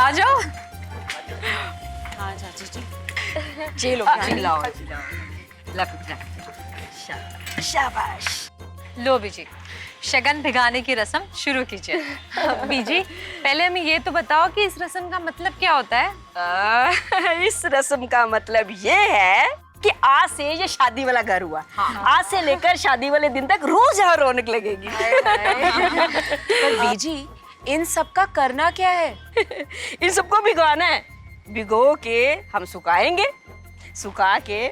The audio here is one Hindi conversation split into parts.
आ जाओ। हाँ चाची जी। जी लो चिल्लाओ शाबाश। लो बीजी, शगन भिगाने की रस्म शुरू कीजिए। बीजी पहले हमें ये तो बताओ कि इस रस्म का मतलब क्या होता है? इस रस्म का मतलब ये है कि आज से ये शादी वाला घर हुआ। आज से लेकर शादी वाले दिन तक रोज यहाँ रौनक लगेगी। पर बीजी इन सब का करना क्या है? इन सबको भिगोना है। भिगो के हम सुखाएंगे, सुखा के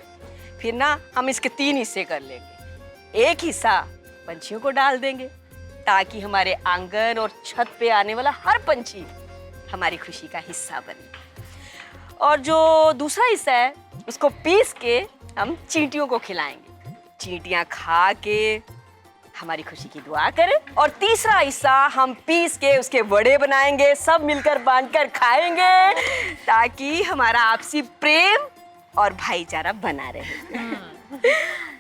फिर ना हम इसके 3 हिस्से कर लेंगे। एक हिस्सा पंछियों को डाल देंगे ताकि हमारे आंगन और छत पे आने वाला हर पंछी हमारी खुशी का हिस्सा बने। और जो दूसरा हिस्सा है उसको पीस के हम चींटियों को खिलाएंगे। चींटियां खा के हमारी खुशी की दुआ करें। और तीसरा हिस्सा हम पीस के उसके वड़े बनाएंगे, सब मिलकर बांटकर खाएंगे ताकि हमारा आपसी प्रेम और भाईचारा बना रहे।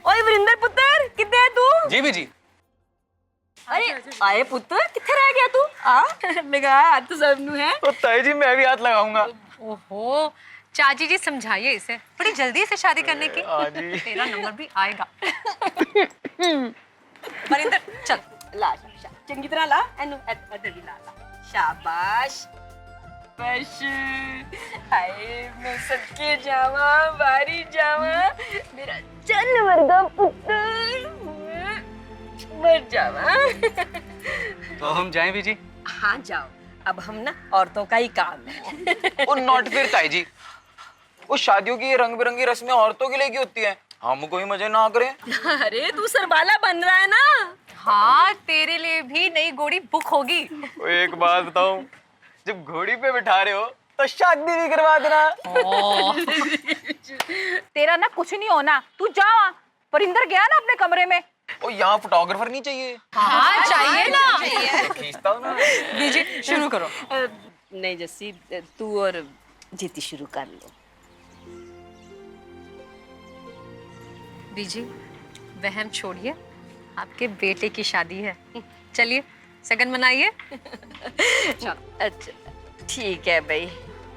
ओए वरिंदर पुत्र कितने है तू? जी भी जी। अरे आए पुत्र किथे रह गया तू? आ लगा हाथ तो सबनु है। तो ताई जी मैं भी हाथ लगाऊंगा। ओहो, चाची जी समझाइए इसे, बड़ी जल्दी से शादी करने की। जी। तेरा नंबर भी आएगा। वरिंदर चल। ला चंगी तरह ला एनु अदर भी ला शाबाश। बस हाय मैं सदके जावा बारी जावा मेरा चल वर्गा पुत्र मर जावा। तो हम जाएं भी जी? हाँ जाओ, अब हम ना औरतों का ही काम है। वो नॉट फिर ताई जी, वो शादियों की रंग बिरंगी रस्में औरतों के लिए की होती हैं, हम कोई मजे ना करें। अरे तू सरबाला बन रहा है ना। हाँ, तेरे लिए भी नई घोड़ी बुक होगी। एक बात बताऊं, जब घोड़ी पे बिठा रहे हो तो शादी भी करवा देना। तेरा ना कुछ नहीं होना, तू जा। परिंदर गया ना अपने कमरे में। ओ यहाँ फोटोग्राफर नहीं चाहिए? हाँ चाहिए ना। खींचता हूँ ना। बीजी शुरू करो। नहीं जस्सी, तू और जीती शुरू कर लो। बीजी वहम छोड़िए, आपके बेटे की शादी है, चलिए सगन मनाइए। अच्छा ठीक है भाई।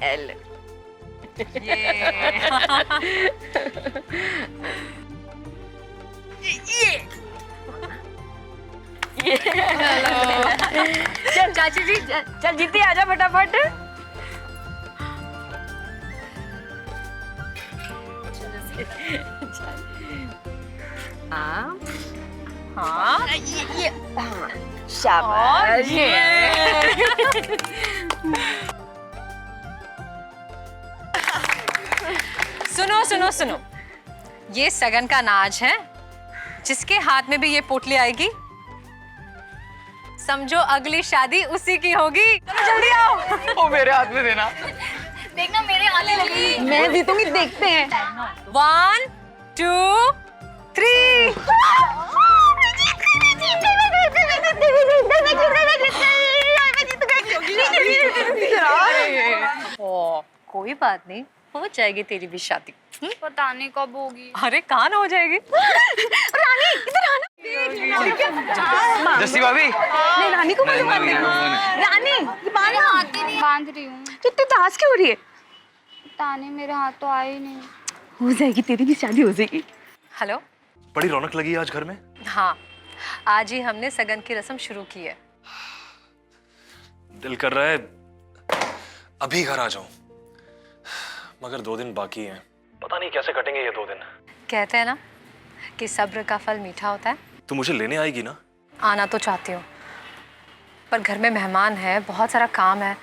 एल ये चल चाची जी, चल जीती आजा फटाफट। हाँ हाँ ये हाँ शाबाश। सुनो सुनो सुनो, ये सगन का नाज है। जिसके हाथ में भी ये पोटली आएगी समझो अगली शादी उसी की होगी। चलो जल्दी आओ। ओ मेरे हाथ में देना। देखना मेरे आने लगी। मैं जीतूंगी, देखते हैं। 1 2 3। कोई बात नहीं, हो जाएगी तेरी भी शादी। पता नहीं कब होगी। अरे कहाँ ना हो जाएगी। रानी इधर आना। जस्सी भाभी। नहीं रानी को नहीं, बांध नहीं, रानी ये बांध हाथ नहीं बांध रही हूँ। तो इतनी उदास क्यों हो रही है? पता नहीं मेरे हाथ तो आए ही नहीं। हो जाएगी, तेरी भी शादी हो जाएगी। हेलो। बड़ी रौनक लगी आज घर में। हाँ, आज ही हमने सगन की रस्म शुरू की है। दिल कर रहा है अभी घर आ जाऊं, मगर 2 दिन बाकी हैं। पता नहीं कैसे कटेंगे ये 2 दिन। कहते हैं ना कि सब्र का फल मीठा होता है। तू मुझे लेने आएगी ना? आना तो चाहती हूँ, पर घर में मेहमान है, बहुत सारा काम है,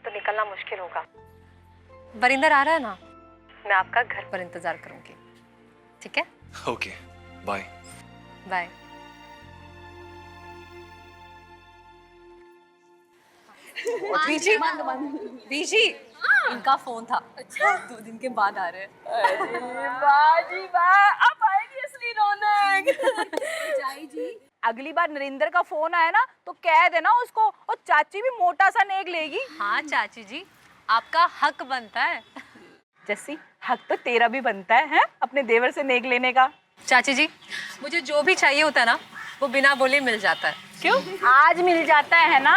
तो निकलना मुश्किल होगा। वरिंदर आ रहा है ना, मैं आपका घर पर इंतजार करूंगी। ठीक है? Okay, bye. बाय। बीजी, बीजी, इनका फोन था। अच्छा, 2 दिन के बाद आ रहे हैं। वाह जी वाह, अब आएगी असली रौनक। जी अगली बार नरेंद्र का फोन आया ना तो कह देना उसको, और चाची भी मोटा सा नेक लेगी। हाँ चाची जी, आपका हक बनता है। जस्सी हक तो तेरा भी बनता है अपने देवर से नेक लेने का। चाची जी, मुझे जो भी चाहिए होता है ना वो बिना बोले मिल जाता है। क्यों? आज मिल जाता है ना,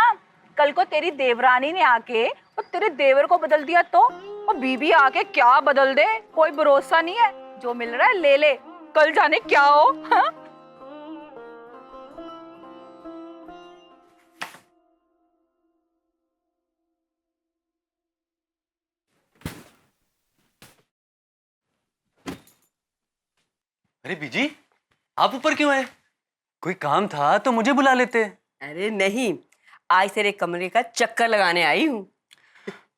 कल को तेरी देवरानी ने आके और तेरे देवर को बदल दिया तो, और बीबी आके क्या बदल दे, कोई भरोसा नहीं है। जो मिल रहा है ले ले, कल जाने क्या हो। हाँ? अरे बीजी, आप ऊपर क्यों आए? कोई काम था तो मुझे बुला लेते। अरे नहीं, आज तेरे कमरे का चक्कर लगाने आई हूँ।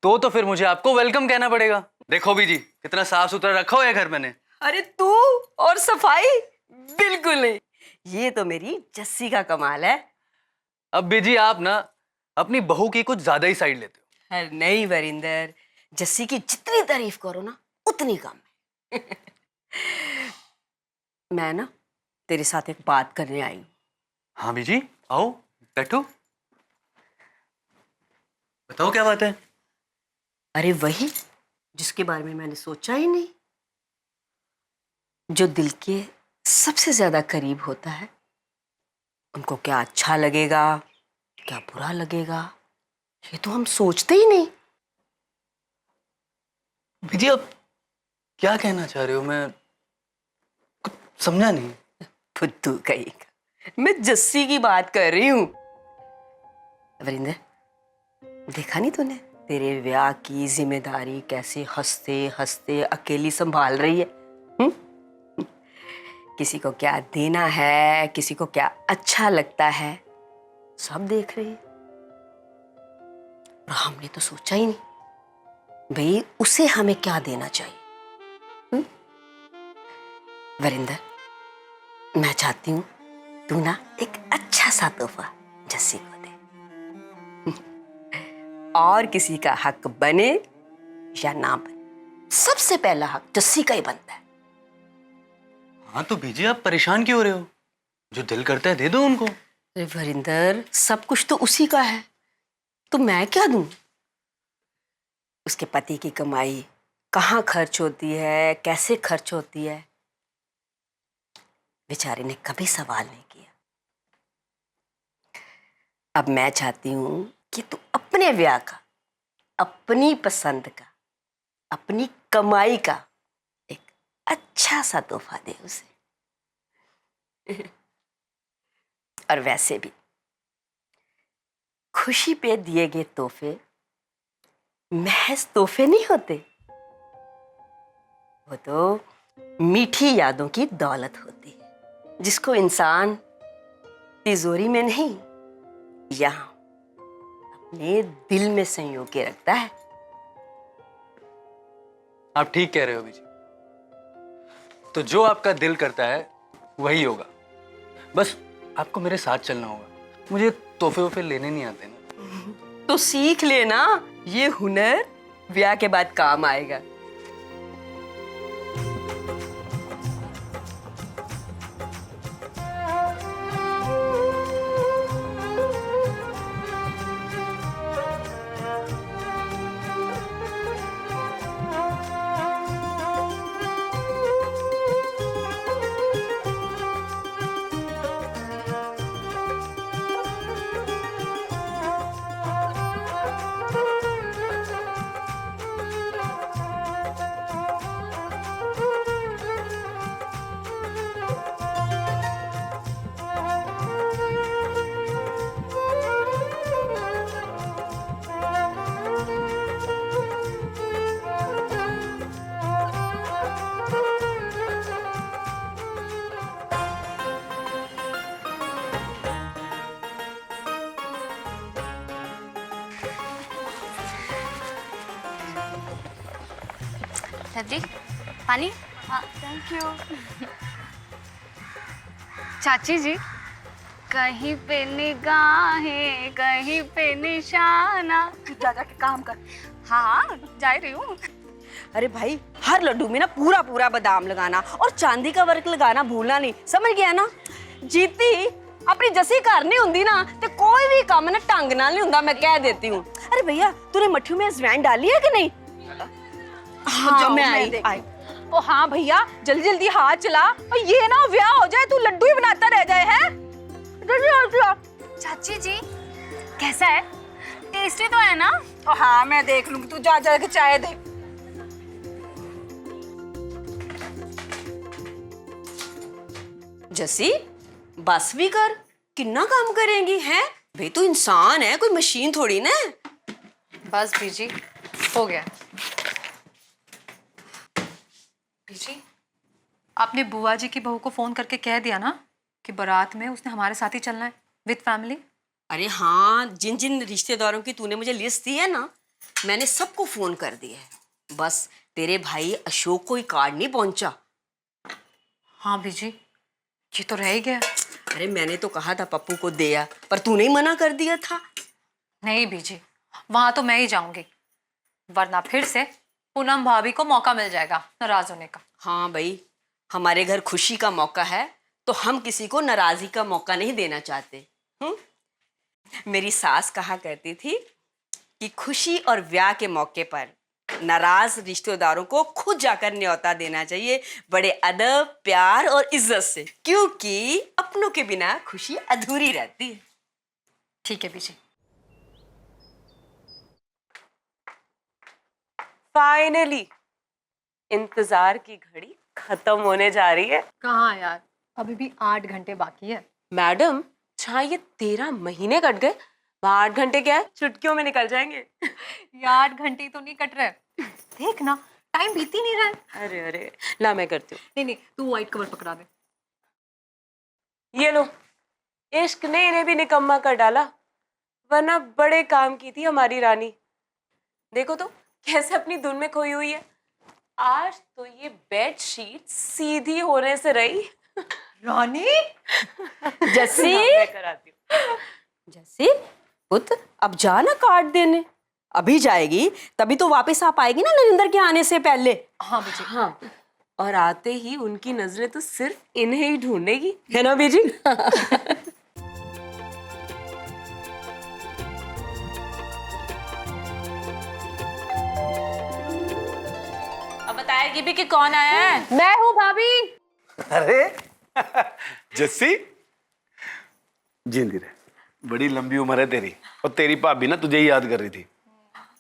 तो फिर मुझे आपको वेलकम कहना पड़ेगा। देखो बीजी, कितना साफ सुथरा रखा हुआ है घर मैंने। अरे तू और सफाई बिल्कुल नहीं, ये तो मेरी जस्सी का कमाल है। अब बीजी आप ना अपनी बहू की कुछ ज्यादा ही साइड लेते हो। अरे नहीं वरिंदर, जस्सी की जितनी तारीफ करो ना उतनी कम है। मैं ना तेरे साथ एक बात करने आई हूँ। हाँ बीजी, आओ बैठो, बताओ क्या बात है। अरे वही जिसके बारे में मैंने सोचा ही नहीं, जो दिल के सबसे ज्यादा करीब होता है, उनको क्या अच्छा लगेगा क्या बुरा लगेगा, ये तो हम सोचते ही नहीं। बीजी आप क्या कहना चाह रहे हो? मैं कुछ समझा नहीं। फुद्दू कहेगा, मैं जस्सी की बात कर रही हूँ। वरिंदर, देखा नहीं तूने तेरे ब्याह की जिम्मेदारी कैसे हंसते हंसते अकेली संभाल रही है? किसी को क्या देना है, किसी को क्या अच्छा लगता है, सब देख रही है। और हमने तो सोचा ही नहीं भाई उसे हमें क्या देना चाहिए। वरिंदर, मैं चाहती हूं तू ना एक अच्छा सा तोहफा जस्सी को दे। और किसी का हक बने या ना बने, सबसे पहला हक जस्सी का ही बनता है। हाँ तो बीजी आप परेशान क्यों हो रहे हो? जो दिल करता है दे दो उनको। अरे वरिंदर, सब कुछ तो उसी का है, तो मैं क्या दूं? उसके पति की कमाई कहाँ खर्च होती है, कैसे खर्च होती है, बेचारे ने कभी सवाल नहीं किया। अब मैं चाहती हूं कि तू अपने ब्याह का, अपनी पसंद का, अपनी कमाई का एक अच्छा सा तोहफा दे उसे। और वैसे भी खुशी पे दिए गए तोहफे महज तोहफे नहीं होते, वो तो मीठी यादों की दौलत होती है, जिसको इंसान तिजोरी में नहीं, यहाँ अपने दिल में संजो के रखता है। आप ठीक कह रहे हो बीजी, तो जो आपका दिल करता है वही होगा। बस आपको मेरे साथ चलना होगा, मुझे तोहफे वोफे लेने नहीं आते ना। तो सीख लेना, ये हुनर ब्याह के बाद काम आएगा। दादी, पानी? हाँ, थैंक यू। चाची जी, कहीं पे निगाहें, कहीं पे निशाना। जा जाके काम कर। हाँ, जा रही हूँ। अरे भाई, हर लड्डू में ना पूरा पूरा बादाम लगाना और चांदी का वर्क लगाना भूलना नहीं, समझ गया ना? जीती अपनी जसी घर नहीं हुंदी ना ते कोई भी काम ना ढंग नाल नहीं हुंदा, मैं कह देती हूँ। अरे भैया, तूने मट्ठू में अजवाइन डाली है कि नहीं? हाँ, मैं आई। ओ हाँ भैया, जल्दी जल्दी हाथ चला, और ये ना ब्याह हो जाए, तू लड्डू ही बनाता रह जाए। है जल्दी जल्दी। चाची जी, कैसा है? टेस्टी तो है ना? तो हाँ मैं देख लूंगी, तू जा जा के चाय दे। जस्सी बस भी कर, कितना काम करेंगी हैं? भाई तू इंसान है, कोई मशीन थोड़ी ना है। बस बीजी, हो गया। बीजी, आपने बुआ जी की बहू को फोन करके कह दिया ना कि बारात में उसने हमारे साथ ही चलना है विद फैमिली? अरे हाँ, जिन जिन रिश्तेदारों की तूने मुझे लिस्ट दी है ना, मैंने सबको फोन कर दिया है। बस तेरे भाई अशोक को ही कार्ड नहीं पहुंचा। हाँ बीजी, ये तो रह ही गया। अरे मैंने तो कहा था पप्पू को दे आ, पर तूने ही मना कर दिया था। नहीं बीजी, वहां तो मैं ही जाऊंगी, वरना फिर से पूनम भाभी को मौका मिल जाएगा नाराज होने का। हाँ भाई, हमारे घर खुशी का मौका है तो हम किसी को नाराजगी का मौका नहीं देना चाहते। मेरी सास कहा करती थी कि खुशी और ब्याह के मौके पर नाराज रिश्तेदारों को खुद जाकर न्योता देना चाहिए, बड़े अदब, प्यार और इज्जत से, क्योंकि अपनों के बिना खुशी अधूरी रहती है। ठीक है बीजी। फाइनली इंतजार की घड़ी खत्म होने जा रही है। कहाँ यार, अभी भी 8 घंटे बाकी है। मैडम, जहाँ ये 13 महीने कट गए, 8 घंटे क्या है, चुटकियों में निकल जाएंगे। ये 8 घंटे तो नहीं कट रहे, देख ना टाइम बीत ही नहीं रहा है। अरे अरे, ला मैं करती हूँ। नहीं नहीं, तू व्हाइट कवर पकड़ा दे। ये लो, इश्क ने इन्हें भी निकम्मा कर डाला, वरना बड़े काम की थी हमारी रानी। देखो तो कैसे अपनी धुन में खोई हुई है। आज तो ये बेड शीट सीधी होने से रही। रानी जस्सी, मैं कराती हूँ। जस्सी पुत, अब जा ना कार्ड देने। अभी जाएगी तभी तो वापस आ पाएगी ना नरेंद्र के आने से पहले। हाँ बीजी। हाँ, और आते ही उनकी नजरें तो सिर्फ इन्हें ही ढूंढेगी, है ना बीजी? अब बताएगी भी कि कौन आया है। मैं हूँ भाभी। अरे जस्सी, जिंदी रहे, बड़ी लंबी उम्र है तेरी, और तेरी भाभी ना तुझे ही याद कर रही थी।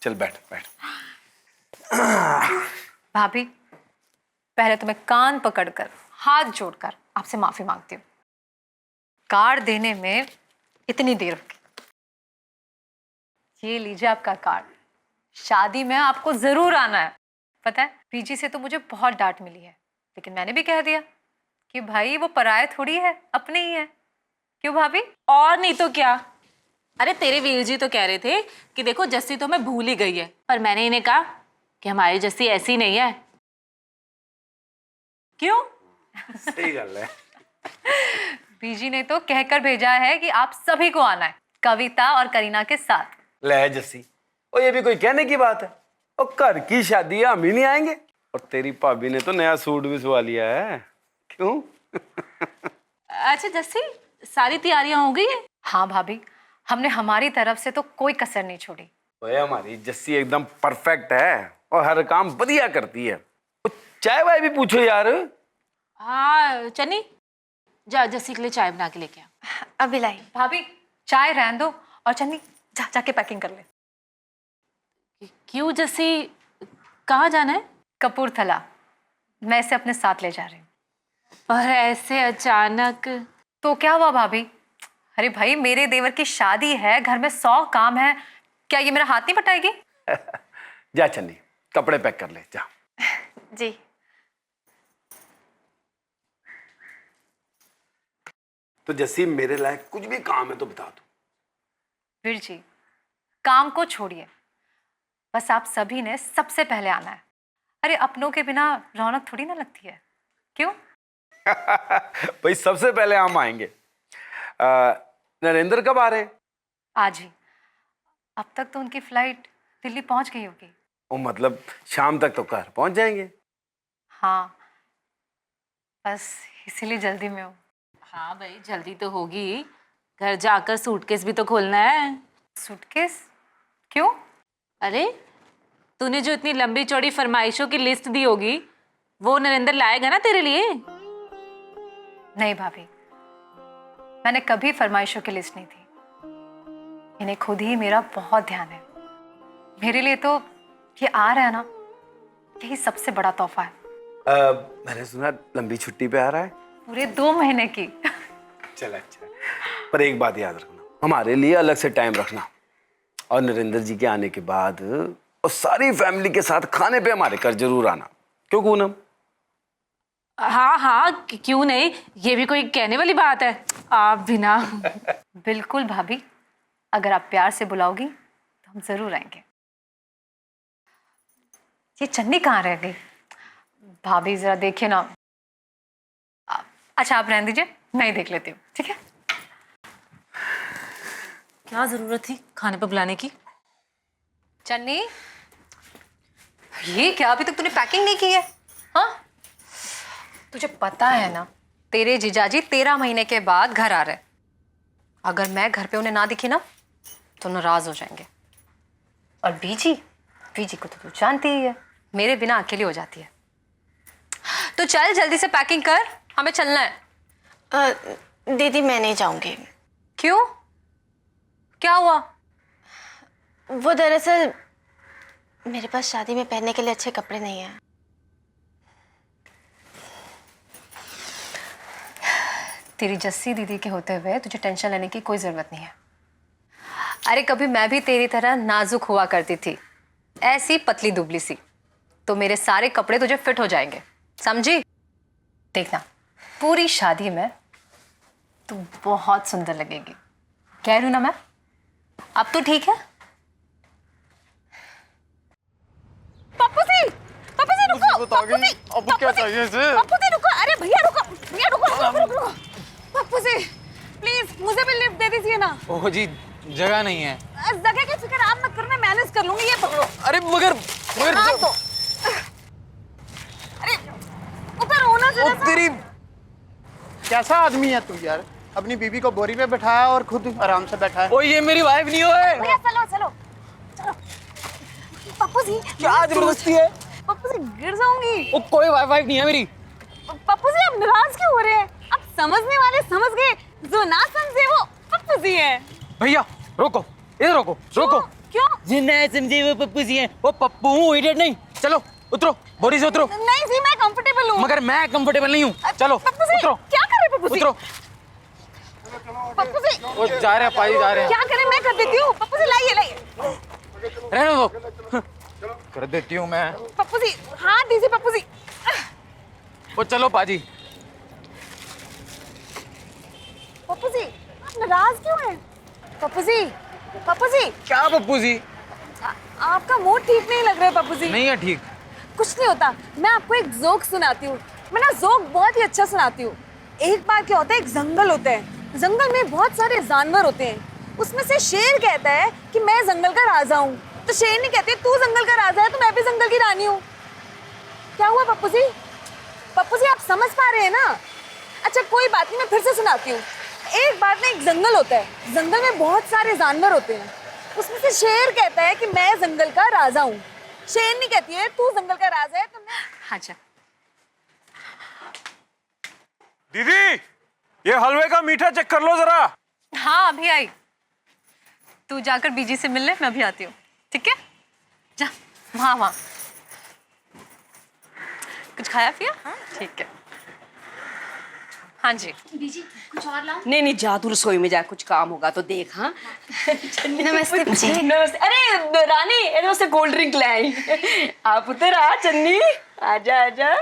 चल बैठ बैठ। भाभी, पहले तो मैं कान पकड़कर हाथ जोड़कर आपसे माफी मांगती हूँ, कार्ड देने में इतनी देर हो गई। ये लीजिए आपका कार्ड, शादी में आपको जरूर आना है। पता है, पीजी से तो मुझे बहुत डांट मिली है, लेकिन मैंने भी कह दिया कि भाई वो पराये थोड़ी है, अपने ही है। क्यों भाभी? और नहीं तो क्या। अरे तेरे वीर जी तो कह रहे थे कि देखो जस्सी तो मैं भूल ही गई है, पर मैंने इन्हें कहा कि हमारी जस्सी ऐसी नहीं है। क्यों? सही गल है। पीजी ने तो कहकर भेजा है कि आप सभी को आना है, कविता और करीना के साथ। ले जस्सी, और ये भी कोई कहने की बात है? और घर की शादी है, हम ही नहीं आएंगे? और तेरी भाभी ने तो नया सूट भी सिलवा लिया है। क्यों? अच्छा जस्सी, सारी तैयारियां हो गई है? हाँ भाभी, हमने हमारी तरफ से तो कोई कसर नहीं छोड़ी। ओए हमारी जस्सी एकदम परफेक्ट है और हर काम बढ़िया करती है। चाय वाय भी पूछो यार। हाँ चन्नी, जा जस्सी के लिए चाय बना के लेके आ। अभी लाई। भाभी चाय रहने दो, और चन्नी जाके पैकिंग कर ले। क्यों जस्सी, कहाँ जाना है? कपूरथला, मैं इसे अपने साथ ले जा रही हूँ। पर ऐसे अचानक? तो क्या हुआ भाभी? अरे भाई, मेरे देवर की शादी है, घर में 100 काम है, क्या ये मेरा हाथ नहीं बटाएगी? जा चन्नी, कपड़े पैक कर ले जा। जी। तो जस्सी, मेरे लायक कुछ भी काम है तो बता दो। वीर जी, काम को छोड़िए, बस आप सभी ने सबसे पहले आना है। अरे अपनों के बिना रौनक थोड़ी ना लगती है। क्यों? भाई सबसे पहले हम आएंगे। नरेंद्र कब आ रहे हैं? आज ही। अब तक तो उनकी फ्लाइट दिल्ली पहुंच गई होगी। ओ मतलब शाम तक तो घर पहुंच जाएंगे। हाँ, बस इसीलिए जल्दी में हूँ। हाँ भाई, जल्दी तो होगी, घर जाकर सूटकेस भी तो खोलना है। सूटकेस? क्यों? अरे तूने जो इतनी लंबी चौड़ी फरमाइशों की लिस्ट दी होगी, वो नरेंद्र लाएगा ना तेरे लिए। नहीं भाभी, मैंने कभी फरमाइशों की लिस्ट नहीं थी। इन्हें खुद ही मेरा बहुत ध्यान है। मेरे लिए तो ये आ रहा है ना, यही सबसे बड़ा तोहफा है। मैंने सुना लंबी छुट्टी पे आ रहा है। पूरे 2 महीने की। चल अच्छा, पर एक बात याद रखना, हमारे लिए अलग से टाइम रखना, और नरेंद्र जी के आने के बाद और सारी फैमिली के साथ खाने पे हमारे घर जरूर आना। क्यों पूनम? हाँ हाँ, क्यों नहीं, ये भी कोई कहने वाली बात है। आप भी ना। बिल्कुल भाभी, अगर आप प्यार से बुलाओगी तो हम जरूर आएंगे। ये चन्नी कहाँ रह गई? भाभी जरा देखिए ना। अच्छा आप रहने दीजिए, मैं ही देख लेती हूँ, ठीक है? क्या जरूरत थी खाने पर बुलाने की? चन्नी, ये क्या अभी तक तूने पैकिंग नहीं की है? हाँ, तुझे पता है ना तेरे जीजाजी 13 महीने के बाद घर आ रहे। अगर मैं घर पे उन्हें ना दिखी ना तो नाराज हो जाएंगे। और बीजी को तो तू जानती ही है, मेरे बिना अकेली हो जाती है। तो चल जल्दी से पैकिंग कर, हमें चलना है। दीदी मैं नहीं जाऊंगी। क्यों? क्या हुआ? वो दरअसल मेरे पास शादी में पहनने के लिए अच्छे कपड़े नहीं हैं। तेरी जस्सी दीदी के होते हुए तुझे टेंशन लेने की कोई जरूरत नहीं है। अरे कभी मैं भी तेरी तरह नाजुक हुआ करती थी, ऐसी पतली दुबली सी, तो मेरे सारे कपड़े तुझे फिट हो जाएंगे, समझी? देखना पूरी शादी में तू बहुत सुंदर लगेगी, कह रही हूं ना मैं। अब तो ठीक है? पप्पू जी रुको, पप्पू जी, अब क्या चाहिए इसे? पप्पू जी रुको, अरे भैया रुको। पप्पू जी प्लीज मुझे भी लिफ्ट दे दीजिए ना। ओह जी, जगह नहीं है। जगह की फिक्र आप मत करो, मैं मैनेज कर लूंगी। ये पकड़ो। अरे मगर हाँ, तो अरे ऊपर होना जरा सा। तेरी कैसा आदमी है तू यार? अपनी बीबी को बोरी पे बैठाया और खुद आराम से बैठा है। ओ ये मेरी वाइफ नहीं हो है। भैया चलो। पप्पू जी क्या जबरदस्ती है? पप्पू जी गिर जाऊंगी। ओ कोई वाइफ नहीं है मेरी। पप्पू जी आप नाराज क्यों हो रहे हैं? आप समझने वाले समझ गए, जो ना समझे वो पप्पू जी हैं। भैया रोको, इधर रोको। क्यों? जिन्ना समझे वो पप्पू जी हैं। वो पप्पू हूँ, इडियट नहीं। चलो उतरो, बोरी से उतरो। नहीं जी मैं कंफर्टेबल हूँ। मगर मैं कंफर्टेबल नहीं हूँ। चलो पप्पू जी उतरो। क्या कर रहे हैं? पप्पू जी उतरो। पप्पू जी वो जा रहे हैं, पाई जा रहे हैं। क्या करें? मैं कर देती हूँ। पप्पू जी लाइए। रहने दो, कर देती हूँ मैं। पप्पू जी हाथ दीजिए। पप्पू जी वो चलो पाजी। पप्पू जी आप नाराज क्यों हैं? पप्पू जी क्या पप्पू जी? आपका मूड ठीक नहीं लग रहा है। पप्पू जी नहीं है ठीक। कुछ नहीं होता, मैं आपको एक जोक सुनाती हूँ। मैं ना जोक बहुत ही अच्छा सुनाती हूँ। एक बार क्या होता है, एक जंगल होता है, जंगल में बहुत सारे जानवर होते हैं। उसमें से शेर कहता है कि मैं जंगल का राजा हूँ, तो शेर नहीं कहती तू जंगल का राजा है तो मैं भी जंगल की रानी हूँ। क्या हुआ पप्पू जी? पप्पू जी आप समझ पा रहे हैं ना? अच्छा कोई बात नहीं, मैं फिर से सुनाती हूँ। एक बार ना एक जंगल होता है, जंगल में बहुत सारे जानवर होते हैं। उसमें से शेर कहता है कि मैं जंगल का राजा हूँ, शेर नहीं कहती है तू जंगल का राजा है तो मैं। अच्छा दीदी, ये हलवे का मीठा चेक कर लो जरा। हाँ अभी आई। तू जाकर बीजी से मिल ले, मैं अभी आती हूँ, ठीक है? जा वहाँ। कुछ खाया पिया? हाँ ठीक है। हाँ जी बीजी कुछ और लाऊं? नहीं जा तू रसोई में जा, कुछ काम होगा तो देख। हाँ नमस्ते बीजी। नमस्ते। अरे रानी इधर से कोल्ड ड्रिंक ले आई। आप उधर आ चन्नी, आजा।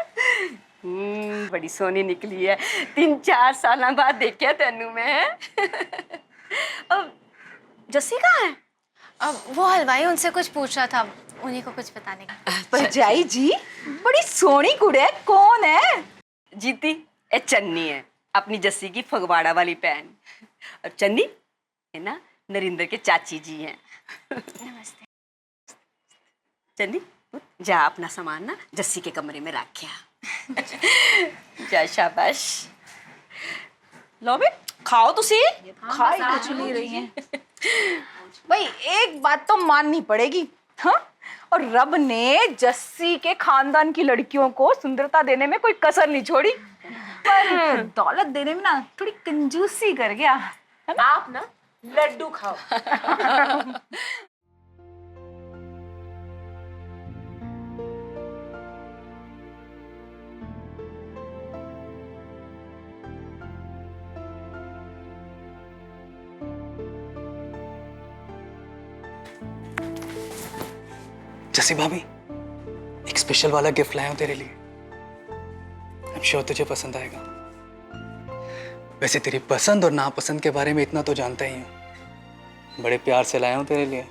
बड़ी सोनी निकली है, 3-4 साल बाद देखिया तेनू मैं। अब जस्सी कहाँ है? अब वो हलवाई उनसे कुछ पूछ रहा था, उन्हीं को कुछ बताने का। भरजाई जी बड़ी सोनी कुड़ी है, कौन है? जीती ए चन्नी है, अपनी जस्सी की फगवाड़ा वाली बहन। और चन्नी है ना नरेंद्र के चाची जी हैं। नमस्ते। चन्नी जा अपना सामान ना जस्सी के कमरे में रख जा। शाबाश। लो बे खाओ तुसी। खाई कुछ नहीं रही है। भाई एक बात तो माननी पड़ेगी, हाँ? और रब ने जस्सी के खानदान की लड़कियों को सुंदरता देने में कोई कसर नहीं छोड़ी, पर दौलत देने में ना थोड़ी कंजूसी कर गया, है ना? आप ना लड्डू खाओ। जसी भाभी, एक स्पेशल वाला गिफ्ट लाया हूं तेरे लिए। आई एम श्योर तुझे पसंद आएगा। वैसे तेरी पसंद और नापसंद के बारे में इतना तो जानता ही हूं। बड़े प्यार से लाया हूं तेरे लिए।